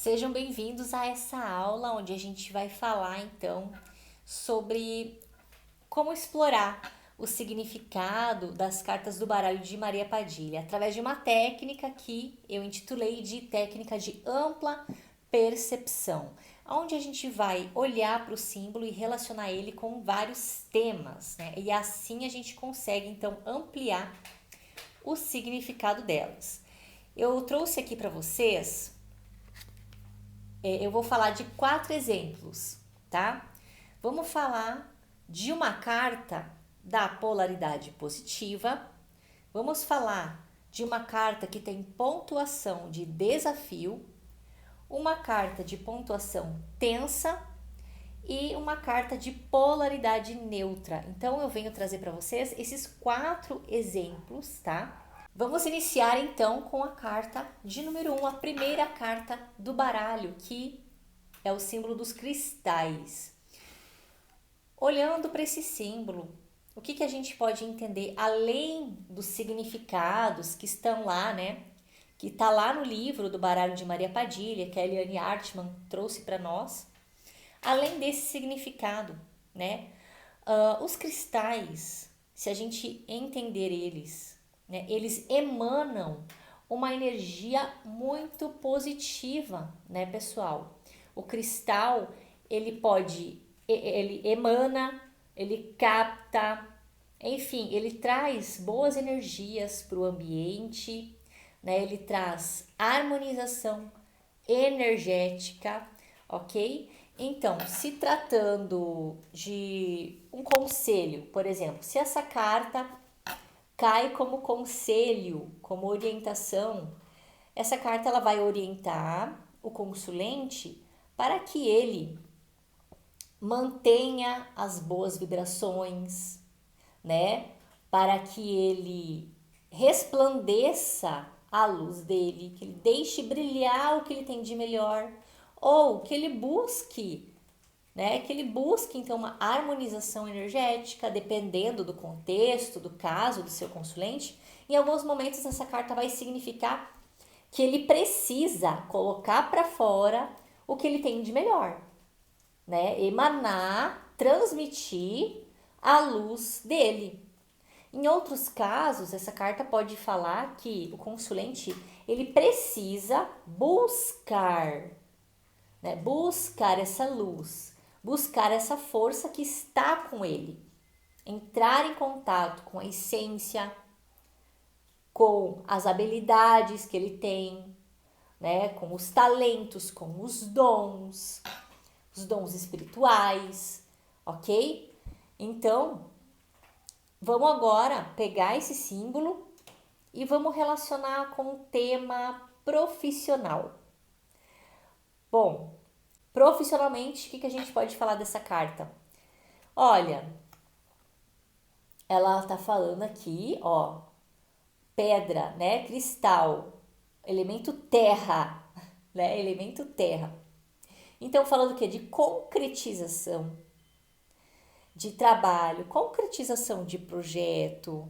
Sejam bem-vindos a essa aula onde a gente vai falar então sobre como explorar o significado das cartas do baralho de Maria Padilha através de uma técnica que eu intitulei de técnica de ampla percepção, onde a gente vai olhar para o símbolo e relacionar ele com vários temas, né? E assim a gente consegue então ampliar o significado delas. Eu trouxe aqui para vocês eu vou falar de 4 exemplos, tá? Vamos falar de uma carta da polaridade positiva. Vamos falar de uma carta que tem pontuação de desafio, uma carta de pontuação tensa e uma carta de polaridade neutra. Então eu venho trazer para vocês esses 4 exemplos, tá? Vamos iniciar então com a carta de número 1, a primeira carta do baralho, que é o símbolo dos cristais. Olhando para esse símbolo, o que a gente pode entender além dos significados que estão lá, né? Que está lá no livro do baralho de Maria Padilha, que a Eliane Artman trouxe para nós. Além desse significado, né? Os cristais, se a gente entender eles, né, eles emanam uma energia muito positiva, né, pessoal? O cristal, ele emana, ele capta, enfim, ele traz boas energias para o ambiente, né? Ele traz harmonização energética, ok? Então, se tratando de um conselho, por exemplo, se essa carta cai como conselho, como orientação, essa carta ela vai orientar o consulente para que ele mantenha as boas vibrações, né? Para que ele resplandeça a luz dele, que ele deixe brilhar o que ele tem de melhor, ou que ele busque, né? Que ele busque então uma harmonização energética, dependendo do contexto, do caso do seu consulente. Em alguns momentos essa carta vai significar que ele precisa colocar para fora o que ele tem de melhor, né? Emanar, transmitir a luz dele. Em outros casos, essa carta pode falar que o consulente ele precisa buscar, né? Buscar essa luz, buscar essa força que está com ele, entrar em contato com a essência, com as habilidades que ele tem, né? Com os talentos, com os dons espirituais, ok? Então, vamos agora pegar esse símbolo e vamos relacionar com o tema profissional. Bom, profissionalmente, o que a gente pode falar dessa carta? Olha, ela tá falando aqui, ó, pedra, né? Cristal, elemento terra, né? Elemento terra. Então, falando o quê? De concretização de trabalho, concretização de projeto,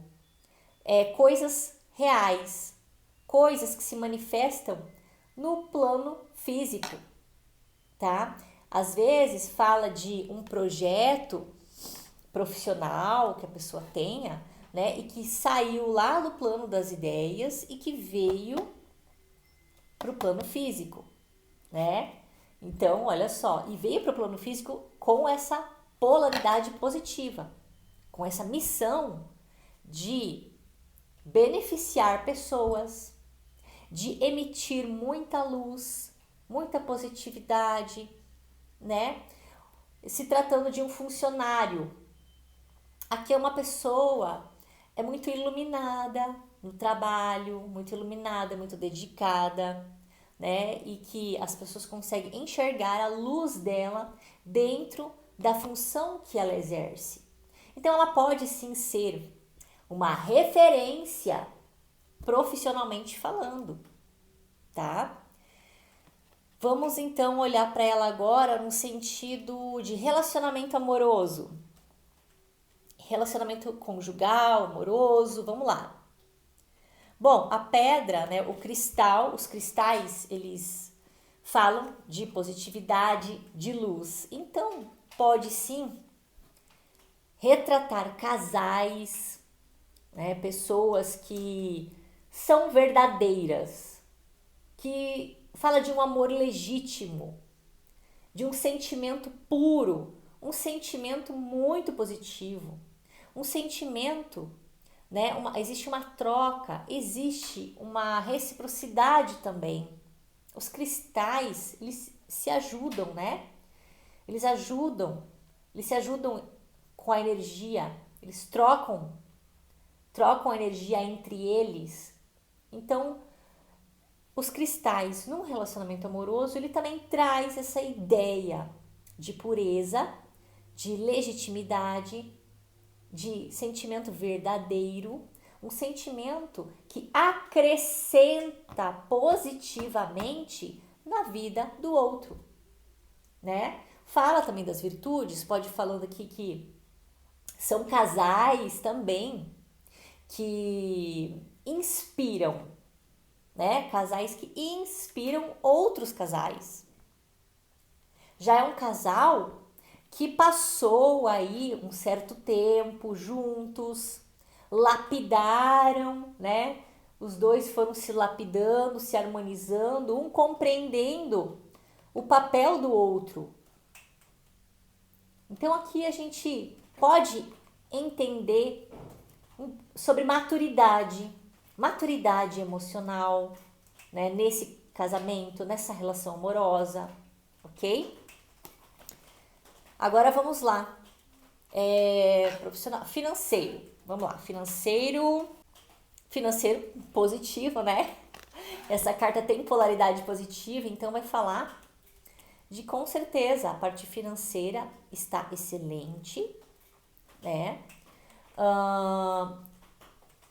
coisas reais, coisas que se manifestam no plano físico, tá? Às vezes fala de um projeto profissional que a pessoa tenha, né? E que saiu lá do plano das ideias e que veio para o plano físico, né? Então, olha só, e veio para o plano físico com essa polaridade positiva, com essa missão de beneficiar pessoas, de emitir muita luz, muita positividade, né? Se tratando de um funcionário, aqui é uma pessoa muito iluminada no trabalho, muito iluminada, muito dedicada, né? E que as pessoas conseguem enxergar a luz dela dentro da função que ela exerce. Então, ela pode sim ser uma referência profissionalmente falando, tá? Vamos então olhar para ela agora no sentido de relacionamento amoroso. Relacionamento conjugal, amoroso, vamos lá. Bom, a pedra, né, o cristal, os cristais, eles falam de positividade, de luz. Então, pode sim retratar casais, né, pessoas que são verdadeiras, que fala de um amor legítimo, de um sentimento puro, um sentimento muito positivo, um sentimento, né? Existe uma troca, existe uma reciprocidade também. Os cristais, eles se ajudam, né? Eles se ajudam com a energia, eles trocam a energia entre eles. Então, os cristais num relacionamento amoroso, ele também traz essa ideia de pureza, de legitimidade, de sentimento verdadeiro, um sentimento que acrescenta positivamente na vida do outro, né? Fala também das virtudes, pode ir falando aqui que são casais também que inspiram, né? Casais que inspiram outros casais. Já é um casal que passou aí um certo tempo juntos, lapidaram, né? Os dois foram se lapidando, se harmonizando, um compreendendo o papel do outro. Então aqui a gente pode entender sobre maturidade emocional, né, nesse casamento, nessa relação amorosa, ok? Agora vamos lá. Profissional, financeiro. Vamos lá, financeiro positivo, né? Essa carta tem polaridade positiva, então vai falar de, com certeza, a parte financeira está excelente, né?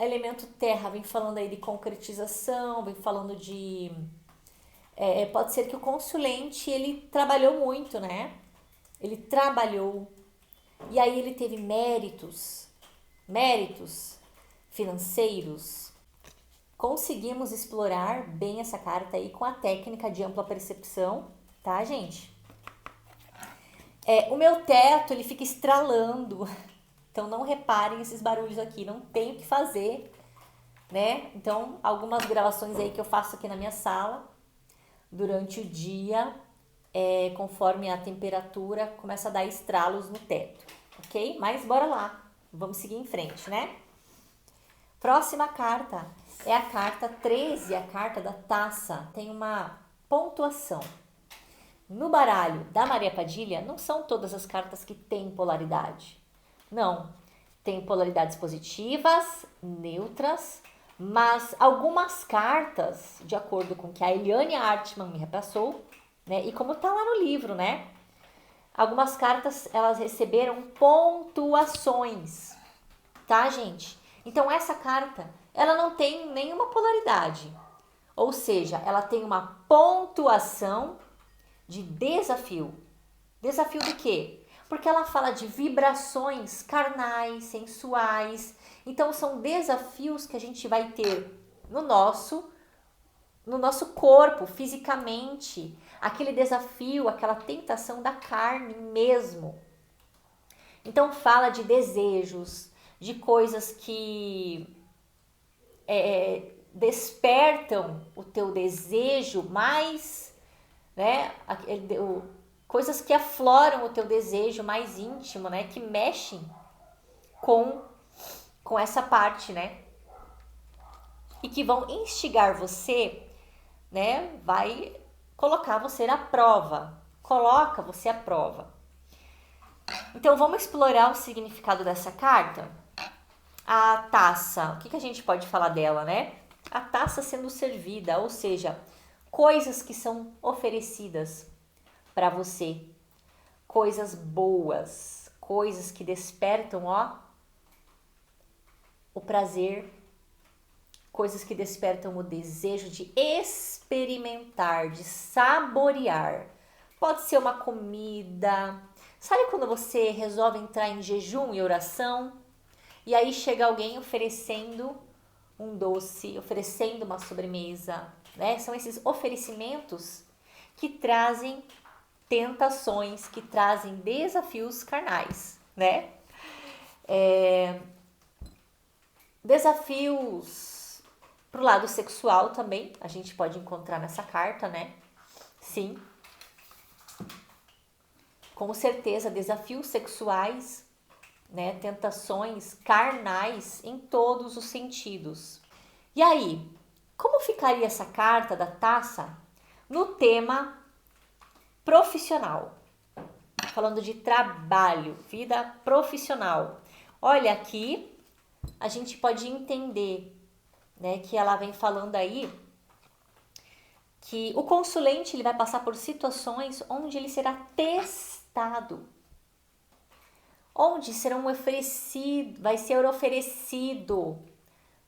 Elemento terra vem falando aí de concretização, vem falando de... pode ser que o consulente, ele trabalhou muito, né? Ele trabalhou, e aí ele teve méritos financeiros. Conseguimos explorar bem essa carta aí com a técnica de ampla percepção, tá, gente? O meu teto, ele fica estralando, então não reparem esses barulhos aqui, não tenho o que fazer, né? Então, algumas gravações aí que eu faço aqui na minha sala, durante o dia, conforme a temperatura, começa a dar estralos no teto, ok? Mas bora lá, vamos seguir em frente, né? Próxima carta é a carta 13, a carta da taça. Tem uma pontuação. No baralho da Maria Padilha, não são todas as cartas que têm polaridade. Não, tem polaridades positivas, neutras, mas algumas cartas, de acordo com o que a Eliane Artman me repassou, né, e como tá lá no livro, né? Algumas cartas, elas receberam pontuações, tá, gente? Então, essa carta, ela não tem nenhuma polaridade. Ou seja, ela tem uma pontuação de desafio. Desafio do quê? Porque ela fala de vibrações carnais, sensuais. Então, são desafios que a gente vai ter no nosso corpo, fisicamente. Aquele desafio, aquela tentação da carne mesmo. Então, fala de desejos, de coisas que despertam o teu desejo mais, né? Coisas que afloram o teu desejo mais íntimo, né? Que mexem com essa parte, né? E que vão instigar você, né? Vai colocar você à prova. Coloca você à prova. Então, vamos explorar o significado dessa carta? A taça, o que a gente pode falar dela, né? A taça sendo servida, ou seja, coisas que são oferecidas para você, coisas boas, coisas que despertam, o prazer, coisas que despertam o desejo de experimentar, de saborear. Pode ser uma comida. Sabe quando você resolve entrar em jejum e oração? E aí chega alguém oferecendo um doce, oferecendo uma sobremesa, né? São esses oferecimentos que trazem tentações, que trazem desafios carnais, né? Desafios pro lado sexual também, a gente pode encontrar nessa carta, né? Sim. Com certeza, desafios sexuais, né? Tentações carnais em todos os sentidos. E aí, como ficaria essa carta da taça no tema profissional? Falando de trabalho, vida profissional. Olha, aqui a gente pode entender, né, que ela vem falando aí que o consulente ele vai passar por situações onde ele será testado, onde vai ser oferecido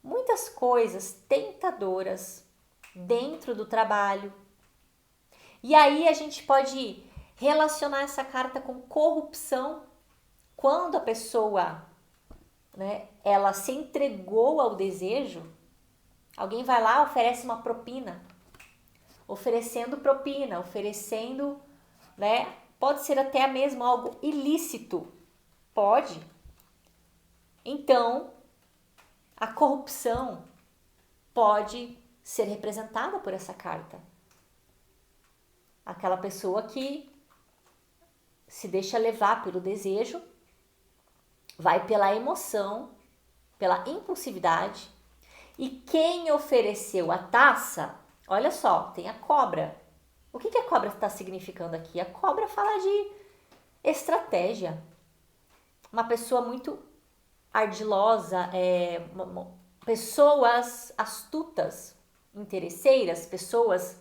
muitas coisas tentadoras dentro do trabalho. E aí a gente pode relacionar essa carta com corrupção, quando a pessoa, né, ela se entregou ao desejo. Alguém vai lá, oferece uma propina, oferecendo, né? Pode ser até mesmo algo ilícito, pode. Então, a corrupção pode ser representada por essa carta. Aquela pessoa que se deixa levar pelo desejo, vai pela emoção, pela impulsividade. E quem ofereceu a taça, olha só, tem a cobra. O que a cobra está significando aqui? A cobra fala de estratégia. Uma pessoa muito ardilosa, pessoas astutas, interesseiras, pessoas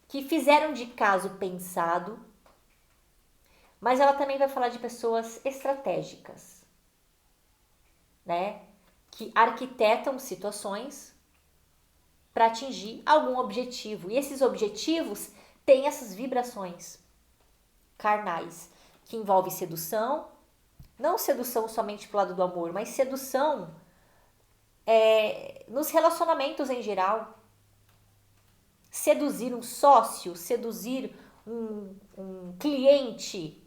que fizeram de caso pensado, mas ela também vai falar de pessoas estratégicas, né? Que arquitetam situações para atingir algum objetivo. E esses objetivos têm essas vibrações carnais, que envolve sedução, não sedução somente pro lado do amor, mas sedução nos relacionamentos em geral. Seduzir um sócio, seduzir um cliente,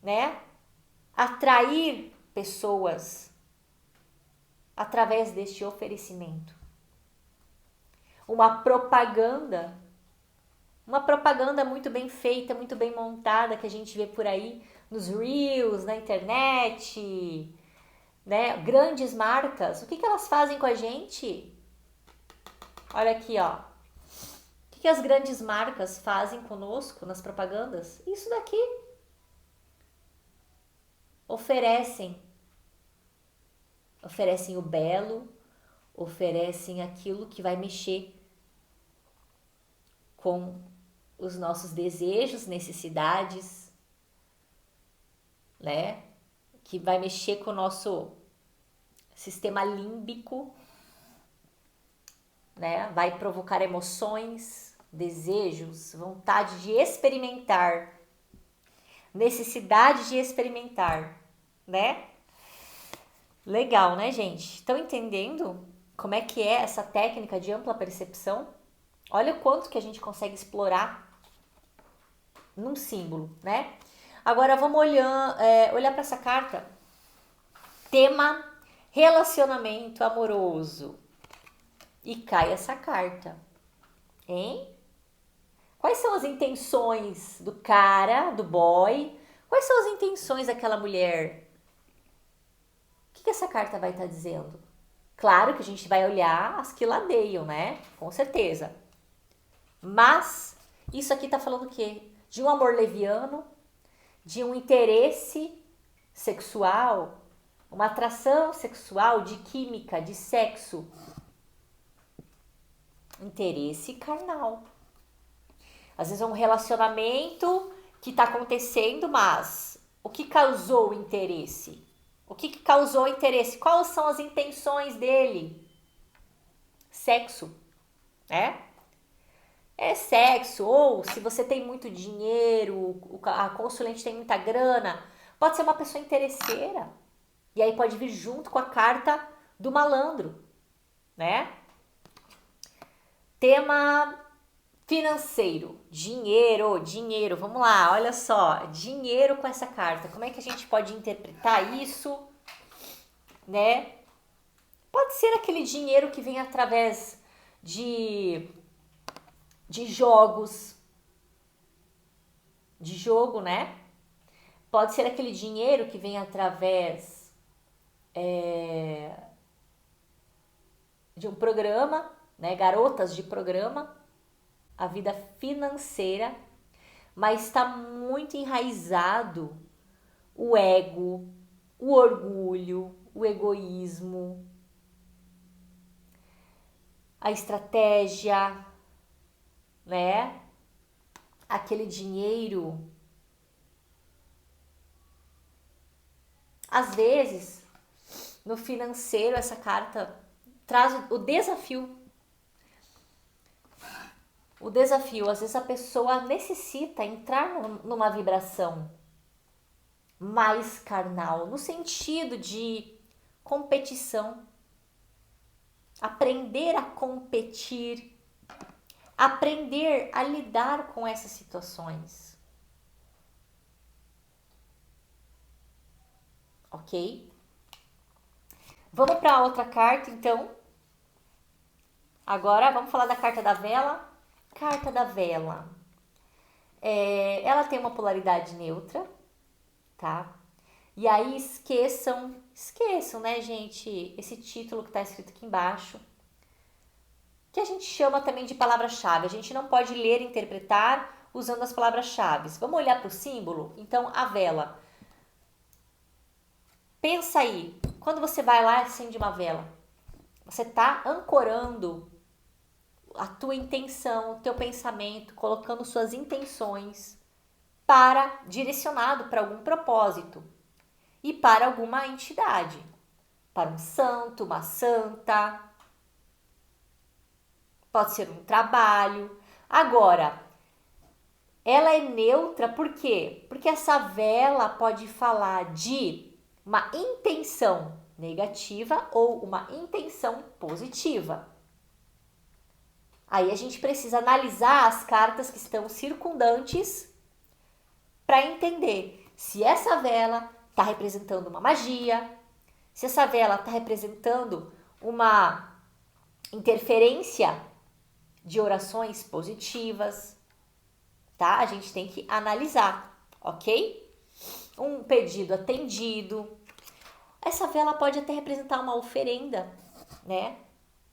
né? Atrair pessoas através deste oferecimento. Uma propaganda muito bem feita, muito bem montada, que a gente vê por aí nos Reels, na internet, né? Grandes marcas, o que elas fazem com a gente? Olha aqui, ó. O que as grandes marcas fazem conosco nas propagandas? Isso daqui. Oferecem o belo, oferecem aquilo que vai mexer com os nossos desejos, necessidades, né? Que vai mexer com o nosso sistema límbico, né? Vai provocar emoções, desejos, vontade de experimentar, necessidade de experimentar, né? Legal, né, gente? Estão entendendo como é que é essa técnica de ampla percepção? Olha o quanto que a gente consegue explorar num símbolo, né? Agora vamos olhar para essa carta. Tema relacionamento amoroso. E cai essa carta, hein? Quais são as intenções do cara, do boy? Quais são as intenções daquela mulher? O que essa carta vai estar dizendo? Claro que a gente vai olhar as que ladeiam, né? Com certeza. Mas isso aqui tá falando o quê? De um amor leviano, de um interesse sexual, uma atração sexual, de química, de sexo. Interesse carnal. Às vezes é um relacionamento que está acontecendo, mas o que causou o interesse? O que causou o interesse? Quais são as intenções dele? Sexo, né? É sexo, ou se você tem muito dinheiro, a consulente tem muita grana, pode ser uma pessoa interesseira. E aí pode vir junto com a carta do malandro, né? Tema Financeiro, dinheiro, vamos lá, olha só, dinheiro com essa carta, como é que a gente pode interpretar isso, né? Pode ser aquele dinheiro que vem através de jogos, de jogo, né? Pode ser aquele dinheiro que vem através de um programa, né? Garotas de programa, a vida financeira, mas está muito enraizado o ego, o orgulho, o egoísmo, a estratégia, né? Aquele dinheiro. Às vezes, no financeiro, essa carta traz o desafio. O desafio, às vezes a pessoa necessita entrar numa vibração mais carnal, no sentido de competição. Aprender a competir, aprender a lidar com essas situações. Ok? Vamos para outra carta, então. Agora vamos falar da carta da vela. Carta da vela. Ela tem uma polaridade neutra, tá? E aí esqueçam, né, gente, esse título que tá escrito aqui embaixo, que a gente chama também de palavra-chave. A gente não pode ler e interpretar usando as palavras-chave. Vamos olhar para o símbolo? Então, a vela. Pensa aí, quando você vai lá e acende uma vela, você tá ancorando a tua intenção, o teu pensamento, colocando suas intenções direcionado para algum propósito e para alguma entidade, para um santo, uma santa, pode ser um trabalho. Agora, ela é neutra por quê? Porque essa vela pode falar de uma intenção negativa ou uma intenção positiva. Aí a gente precisa analisar as cartas que estão circundantes para entender se essa vela está representando uma magia, se essa vela está representando uma interferência de orações positivas, tá? A gente tem que analisar, ok? Um pedido atendido. Essa vela pode até representar uma oferenda, né?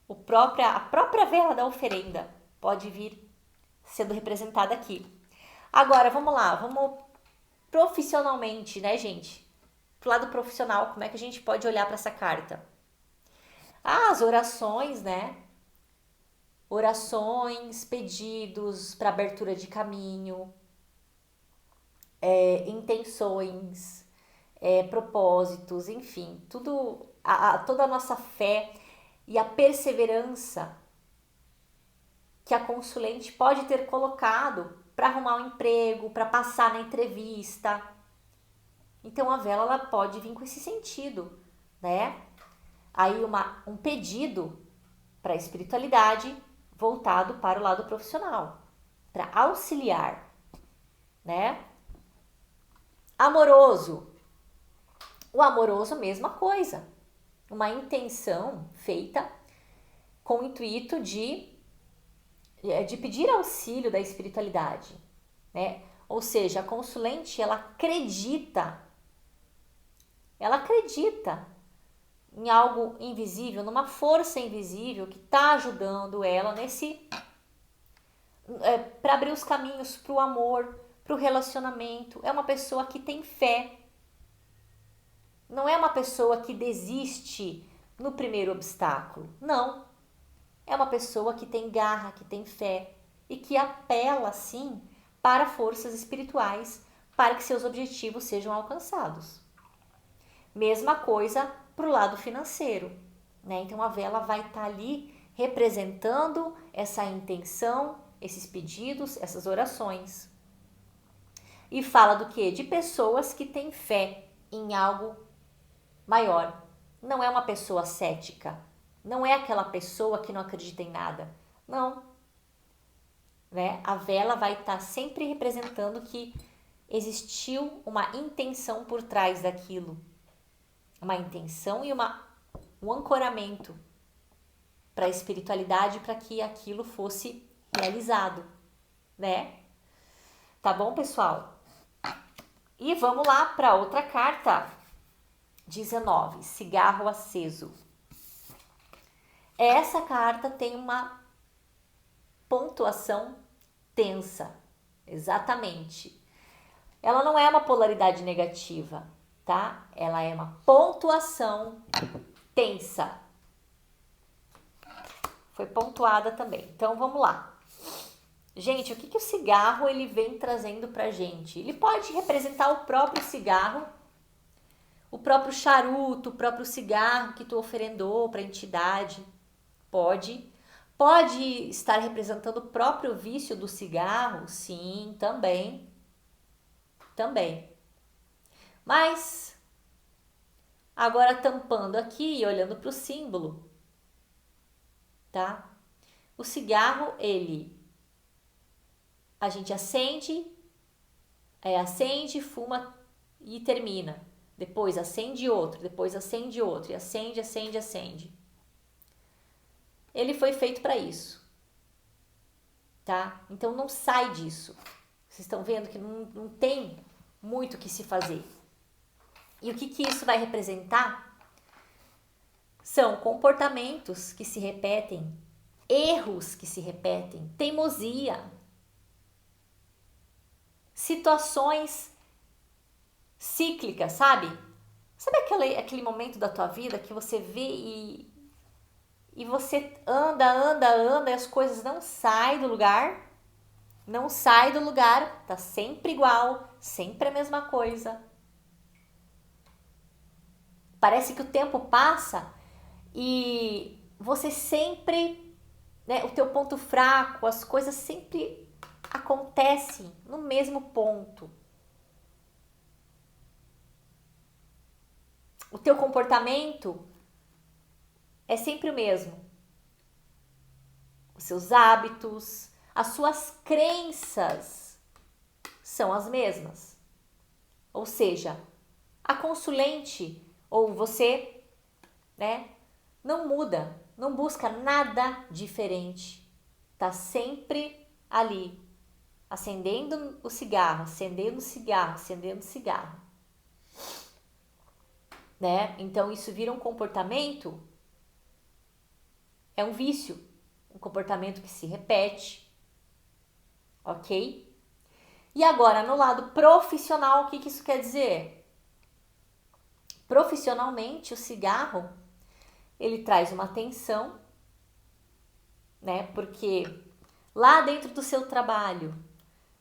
A própria vela da oferenda pode vir sendo representada aqui. Agora, vamos lá, vamos profissionalmente, né, gente? Pro lado profissional, como é que a gente pode olhar para essa carta? As orações, né? Orações, pedidos para abertura de caminho, intenções, propósitos, enfim, tudo, toda a nossa fé e a perseverança que a consulente pode ter colocado para arrumar um emprego, para passar na entrevista. Então a vela ela pode vir com esse sentido, né? Aí um pedido para a espiritualidade voltado para o lado profissional, para auxiliar, né? Amoroso. O amoroso, mesma coisa. Uma intenção feita com o intuito de pedir auxílio da espiritualidade, né? Ou seja, a consulente, ela acredita em algo invisível, numa força invisível que está ajudando ela para abrir os caminhos para o amor, para o relacionamento. É uma pessoa que tem fé. Não é uma pessoa que desiste no primeiro obstáculo. Não. É uma pessoa que tem garra, que tem fé e que apela, sim, para forças espirituais para que seus objetivos sejam alcançados. Mesma coisa para o lado financeiro, né? Então a vela vai estar ali representando essa intenção, esses pedidos, essas orações. E fala do quê? De pessoas que têm fé em algo maior. Não é uma pessoa cética. Não é aquela pessoa que não acredita em nada. Não. né? A vela vai estar sempre representando que existiu uma intenção por trás daquilo. Uma intenção e um ancoramento para a espiritualidade, para que aquilo fosse realizado, né? Tá bom, pessoal? E vamos lá para outra carta. 19, cigarro aceso. Essa carta tem uma pontuação tensa, exatamente. Ela não é uma polaridade negativa, tá? Ela é uma pontuação tensa. Foi pontuada também. Então vamos lá. Gente, o que o cigarro ele vem trazendo pra gente? Ele pode representar o próprio cigarro, o próprio charuto, o próprio cigarro que tu oferendou para a entidade. Pode estar representando o próprio vício do cigarro, sim, também. Mas, agora tampando aqui e olhando para o símbolo, tá? O cigarro, a gente acende, fuma e termina. Depois acende outro, e acende. Ele foi feito para isso, tá? Então não sai disso. Vocês estão vendo que não tem muito o que se fazer. E o que isso vai representar? São comportamentos que se repetem, erros que se repetem, teimosia, situações cíclicas, sabe? Sabe aquele momento da tua vida que você vê e você anda e as coisas não saem do lugar? Não sai do lugar, tá sempre igual, sempre a mesma coisa. Parece que o tempo passa e você sempre, né, o teu ponto fraco, as coisas sempre acontecem no mesmo ponto. O teu comportamento é sempre o mesmo. Os seus hábitos, as suas crenças são as mesmas. Ou seja, a consulente ou você, né, não muda, não busca nada diferente. Tá sempre ali, acendendo o cigarro, né? Então isso vira um comportamento, é um vício, um comportamento que se repete, ok? E agora, no lado profissional, o que isso quer dizer? Profissionalmente, o cigarro, ele traz uma tensão, né? Porque lá dentro do seu trabalho,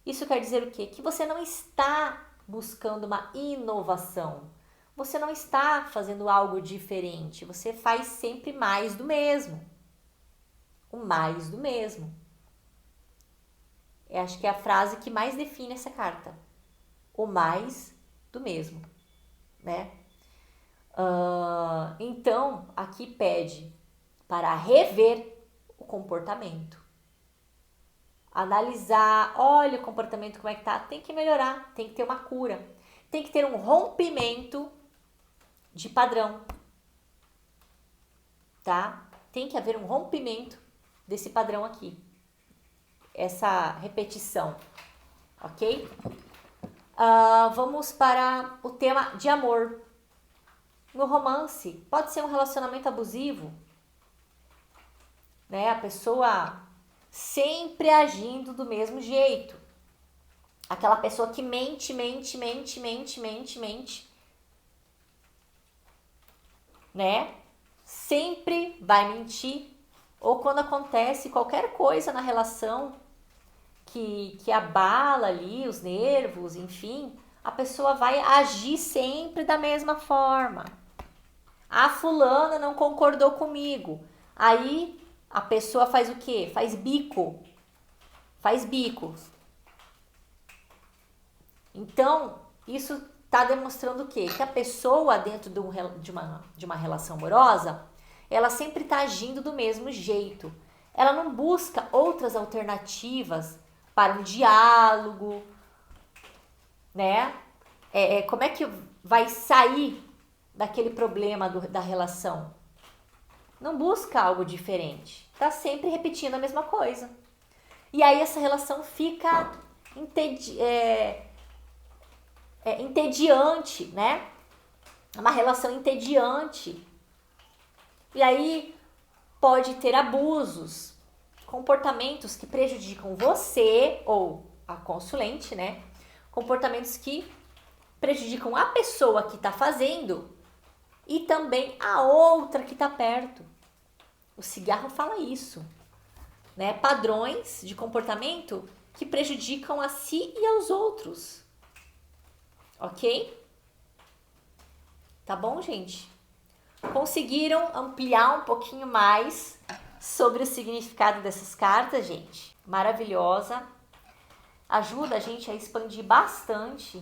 isso quer dizer o quê? Que você não está buscando uma inovação. Você não está fazendo algo diferente. Você faz sempre mais do mesmo. O mais do mesmo. Eu acho que é a frase que mais define essa carta. O mais do mesmo, né? Então, aqui pede para rever o comportamento. Analisar, olha o comportamento como é que tá. Tem que melhorar, tem que ter uma cura. Tem que ter um rompimento de padrão, tá? Tem que haver um rompimento desse padrão aqui. Essa repetição, ok? Vamos para o tema de amor. No romance, pode ser um relacionamento abusivo, né? A pessoa sempre agindo do mesmo jeito. Aquela pessoa que mente, né? Sempre vai mentir. Ou quando acontece qualquer coisa na relação que abala ali os nervos, enfim, a pessoa vai agir sempre da mesma forma. A fulana não concordou comigo. Aí a pessoa faz o quê? Faz bico. Então, isso está demonstrando o quê? Que a pessoa dentro de uma relação amorosa, ela sempre está agindo do mesmo jeito. Ela não busca outras alternativas para um diálogo, né? Como é que vai sair daquele problema da relação? Não busca algo diferente. Tá sempre repetindo a mesma coisa. E aí essa relação fica entediante, né? Uma relação entediante. E aí pode ter abusos, comportamentos que prejudicam você ou a consulente, né? Comportamentos que prejudicam a pessoa que está fazendo e também a outra que está perto. O cigarro fala isso, né? Padrões de comportamento que prejudicam a si e aos outros. Ok? Tá bom, gente? Conseguiram ampliar um pouquinho mais sobre o significado dessas cartas, gente? Maravilhosa. Ajuda a gente a expandir bastante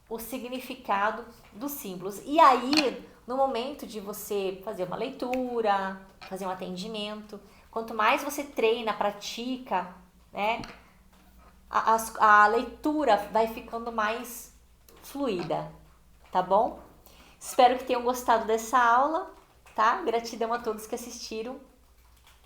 o significado dos símbolos. E aí, no momento de você fazer uma leitura, fazer um atendimento, quanto mais você treina, pratica, né, a leitura vai ficando mais fluida, tá bom? Espero que tenham gostado dessa aula, tá? Gratidão a todos que assistiram.